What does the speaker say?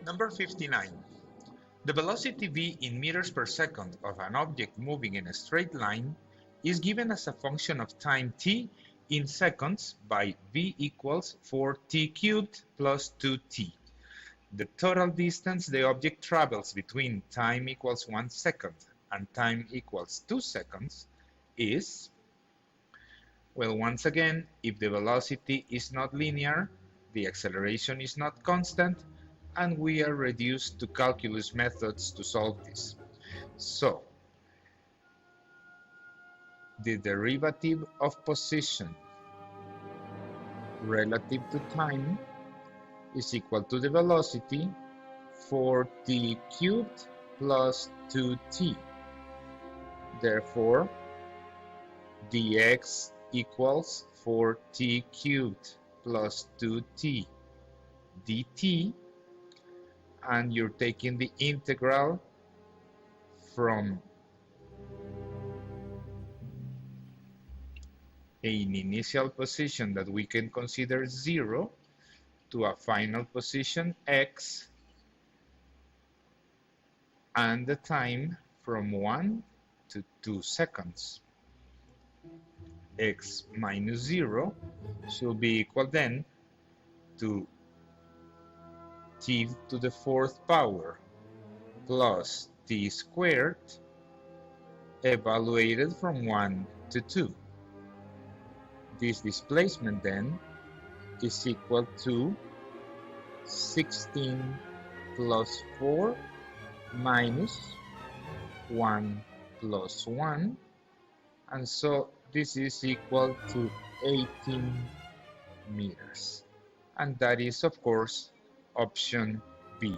Number 59. The velocity v in meters per second of an object moving in a straight line is given as a function of time t in seconds by v equals 4t cubed plus 2t. The total distance the object travels between time equals 1 second and time equals 2 seconds is, well, once again, if the velocity is not linear, the acceleration is not constant, and we are reduced to calculus methods to solve this. So, the derivative of position relative to time is equal to the velocity 4t cubed plus 2t. Therefore, dx equals 4t cubed plus 2t dt, and you're taking the integral from an initial position that we can consider 0 to a final position x, and the time from 1 to 2 seconds. X minus 0 should be equal then to t to the fourth power plus t squared evaluated from 1 to 2. This displacement then is equal to 16 plus 4 minus 1 plus 1, and so this is equal to 18 meters, and that is of course option B.